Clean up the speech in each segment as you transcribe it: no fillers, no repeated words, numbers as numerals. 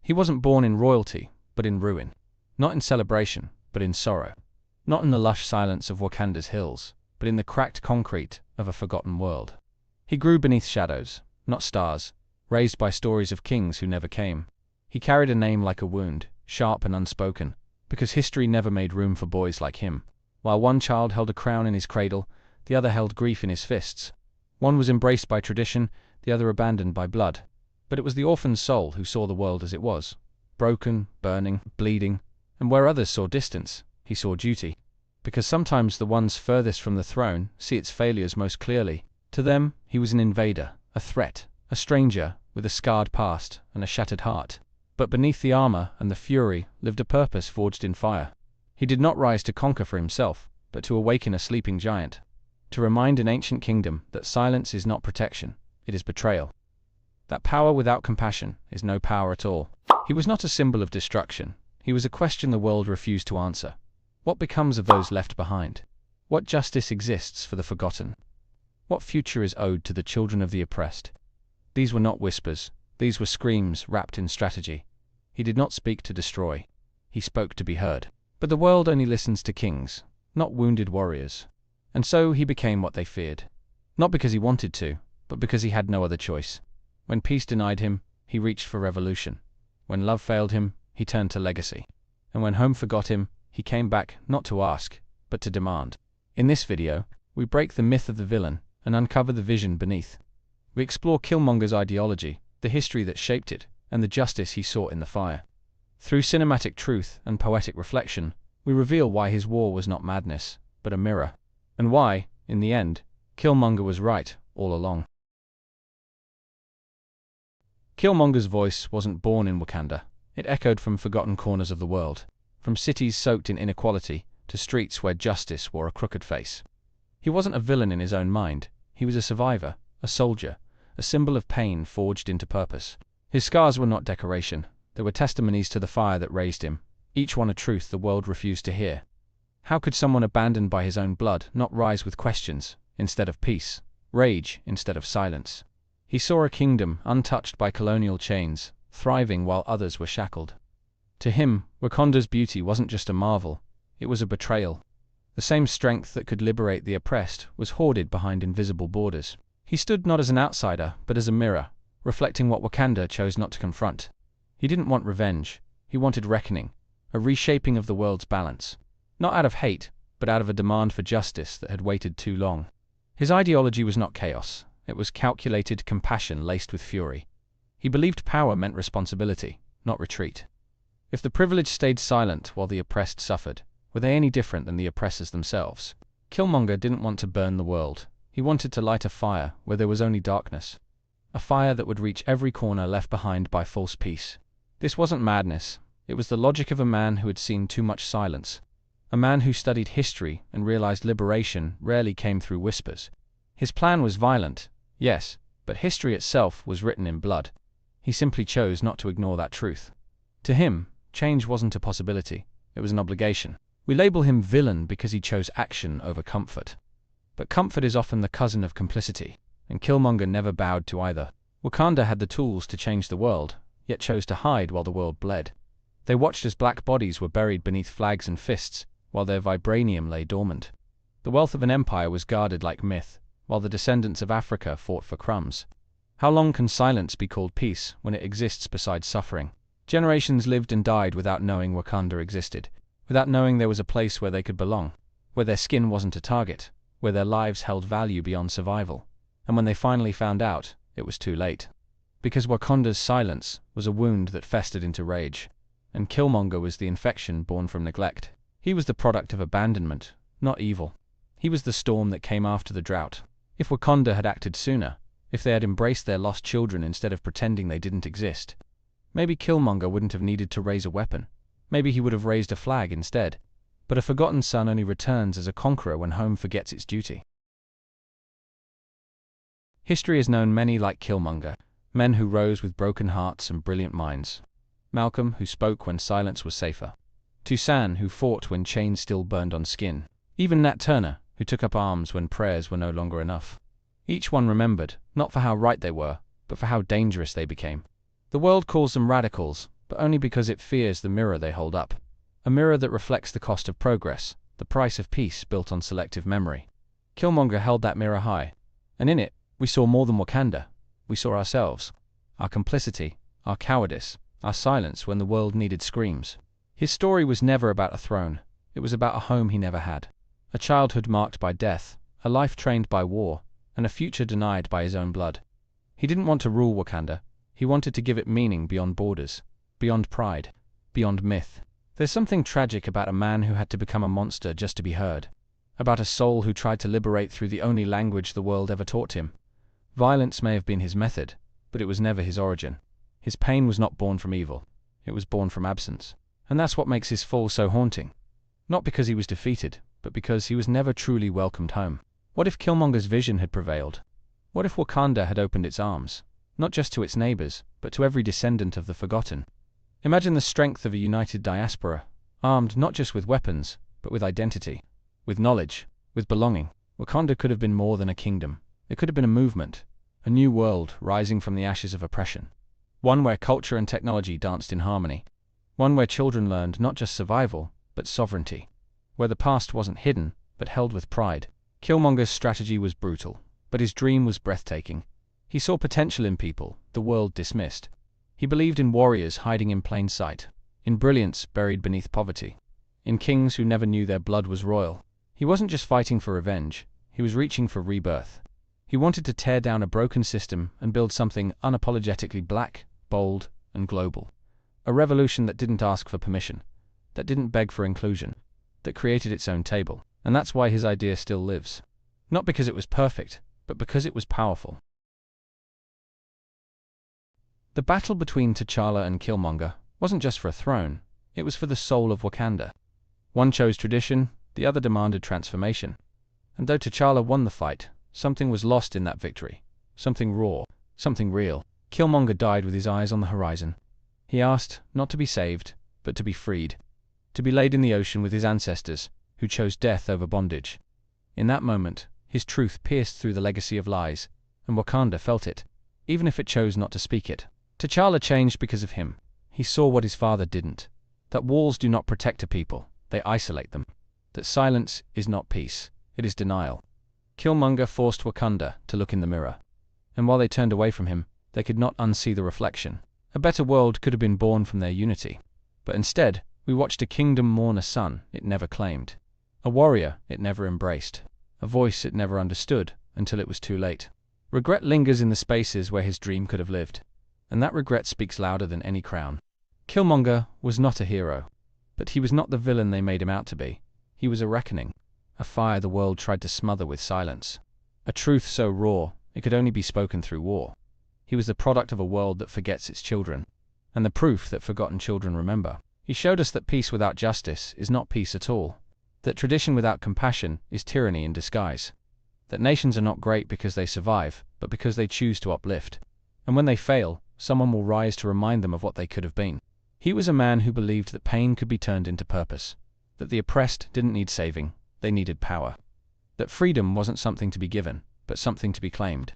He wasn't born in royalty, but in ruin. Not in celebration, but in sorrow. Not in the lush silence of Wakanda's hills, but in the cracked concrete of a forgotten world. He grew beneath shadows, not stars, raised by stories of kings who never came. He carried a name like a wound, sharp and unspoken, because history never made room for boys like him. While one child held a crown in his cradle, the other held grief in his fists. One was embraced by tradition, the other abandoned by blood. But it was the orphan's soul who saw the world as it was, broken, burning, bleeding, and where others saw distance, he saw duty. Because sometimes the ones furthest from the throne see its failures most clearly. To them, he was an invader, a threat, a stranger with a scarred past and a shattered heart. But beneath the armor and the fury lived a purpose forged in fire. He did not rise to conquer for himself, but to awaken a sleeping giant. To remind an ancient kingdom that silence is not protection, it is betrayal. That power without compassion is no power at all. He was not a symbol of destruction. He was a question the world refused to answer. What becomes of those left behind? What justice exists for the forgotten? What future is owed to the children of the oppressed? These were not whispers. These were screams wrapped in strategy. He did not speak to destroy. He spoke to be heard. But the world only listens to kings, not wounded warriors. And so he became what they feared. Not because he wanted to, but because he had no other choice. When peace denied him, he reached for revolution. When love failed him, he turned to legacy. And when home forgot him, he came back not to ask, but to demand. In this video, we break the myth of the villain and uncover the vision beneath. We explore Killmonger's ideology, the history that shaped it, and the justice he sought in the fire. Through cinematic truth and poetic reflection, we reveal why his war was not madness, but a mirror. And why, in the end, Killmonger was right all along. Killmonger's voice wasn't born in Wakanda. It echoed from forgotten corners of the world, from cities soaked in inequality to streets where justice wore a crooked face. He wasn't a villain in his own mind. He was a survivor, a soldier, a symbol of pain forged into purpose. His scars were not decoration. They were testimonies to the fire that raised him, each one a truth the world refused to hear. How could someone abandoned by his own blood not rise with questions instead of peace, rage instead of silence? He saw a kingdom untouched by colonial chains, thriving while others were shackled. To him, Wakanda's beauty wasn't just a marvel, it was a betrayal. The same strength that could liberate the oppressed was hoarded behind invisible borders. He stood not as an outsider, but as a mirror, reflecting what Wakanda chose not to confront. He didn't want revenge, he wanted reckoning, a reshaping of the world's balance. Not out of hate, but out of a demand for justice that had waited too long. His ideology was not chaos. It was calculated compassion laced with fury. He believed power meant responsibility, not retreat. If the privileged stayed silent while the oppressed suffered, were they any different than the oppressors themselves? Killmonger didn't want to burn the world. He wanted to light a fire where there was only darkness. A fire that would reach every corner left behind by false peace. This wasn't madness. It was the logic of a man who had seen too much silence. A man who studied history and realized liberation rarely came through whispers. His plan was violent, yes, but history itself was written in blood. He simply chose not to ignore that truth. To him, change wasn't a possibility, it was an obligation. We label him villain because he chose action over comfort. But comfort is often the cousin of complicity, and Killmonger never bowed to either. Wakanda had the tools to change the world, yet chose to hide while the world bled. They watched as black bodies were buried beneath flags and fists, while their vibranium lay dormant. The wealth of an empire was guarded like myth, while the descendants of Africa fought for crumbs. How long can silence be called peace when it exists beside suffering? Generations lived and died without knowing Wakanda existed, without knowing there was a place where they could belong, where their skin wasn't a target, where their lives held value beyond survival. And when they finally found out, it was too late. Because Wakanda's silence was a wound that festered into rage, and Killmonger was the infection born from neglect. He was the product of abandonment, not evil. He was the storm that came after the drought. If Wakanda had acted sooner, if they had embraced their lost children instead of pretending they didn't exist, maybe Killmonger wouldn't have needed to raise a weapon. Maybe he would have raised a flag instead. But a forgotten son only returns as a conqueror when home forgets its duty. History has known many like Killmonger, men who rose with broken hearts and brilliant minds. Malcolm, who spoke when silence was safer. Toussaint, who fought when chains still burned on skin. Even Nat Turner, who took up arms when prayers were no longer enough. Each one remembered, not for how right they were, but for how dangerous they became. The world calls them radicals, but only because it fears the mirror they hold up. A mirror that reflects the cost of progress, the price of peace built on selective memory. Killmonger held that mirror high, and in it, we saw more than Wakanda. We saw ourselves, our complicity, our cowardice, our silence when the world needed screams. His story was never about a throne. It was about a home he never had. A childhood marked by death, a life trained by war, and a future denied by his own blood. He didn't want to rule Wakanda. He wanted to give it meaning beyond borders, beyond pride, beyond myth. There's something tragic about a man who had to become a monster just to be heard. About a soul who tried to liberate through the only language the world ever taught him. Violence may have been his method, but it was never his origin. His pain was not born from evil. It was born from absence. And that's what makes his fall so haunting. Not because he was defeated, but because he was never truly welcomed home. What if Killmonger's vision had prevailed? What if Wakanda had opened its arms, not just to its neighbors, but to every descendant of the forgotten? Imagine the strength of a united diaspora, armed not just with weapons, but with identity, with knowledge, with belonging. Wakanda could have been more than a kingdom. It could have been a movement, a new world rising from the ashes of oppression. One where culture and technology danced in harmony. One where children learned not just survival, but sovereignty. Where the past wasn't hidden, but held with pride. Killmonger's strategy was brutal, but his dream was breathtaking. He saw potential in people the world dismissed. He believed in warriors hiding in plain sight, in brilliance buried beneath poverty, in kings who never knew their blood was royal. He wasn't just fighting for revenge, he was reaching for rebirth. He wanted to tear down a broken system and build something unapologetically black, bold, and global. A revolution that didn't ask for permission, that didn't beg for inclusion, that created its own table. And that's why his idea still lives. Not because it was perfect, but because it was powerful. The battle between T'Challa and Killmonger wasn't just for a throne, it was for the soul of Wakanda. One chose tradition, the other demanded transformation. And though T'Challa won the fight, something was lost in that victory. Something raw, something real. Killmonger died with his eyes on the horizon. He asked not to be saved, but to be freed. To be laid in the ocean with his ancestors, who chose death over bondage. In that moment, his truth pierced through the legacy of lies, and Wakanda felt it, even if it chose not to speak it. T'Challa changed because of him. He saw what his father didn't. That walls do not protect a people, they isolate them. That silence is not peace, it is denial. Killmonger forced Wakanda to look in the mirror. And while they turned away from him, they could not unsee the reflection. A better world could have been born from their unity. But instead, we watched a kingdom mourn a son it never claimed. A warrior it never embraced. A voice it never understood until it was too late. Regret lingers in the spaces where his dream could have lived. And that regret speaks louder than any crown. Killmonger was not a hero. But he was not the villain they made him out to be. He was a reckoning. A fire the world tried to smother with silence. A truth so raw, it could only be spoken through war. He was the product of a world that forgets its children. And the proof that forgotten children remember. He showed us that peace without justice is not peace at all. That tradition without compassion is tyranny in disguise. That nations are not great because they survive, but because they choose to uplift. And when they fail, someone will rise to remind them of what they could have been. He was a man who believed that pain could be turned into purpose. That the oppressed didn't need saving, they needed power. That freedom wasn't something to be given, but something to be claimed.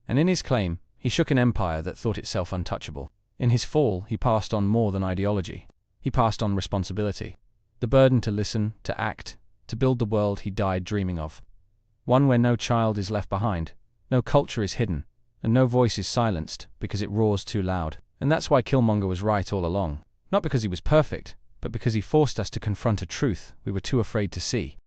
And in his claim, he shook an empire that thought itself untouchable. In his fall, he passed on more than ideology. He passed on responsibility. The burden to listen, to act, to build the world he died dreaming of. One where no child is left behind, no culture is hidden, and no voice is silenced because it roars too loud. And that's why Killmonger was right all along. Not because he was perfect, but because he forced us to confront a truth we were too afraid to see.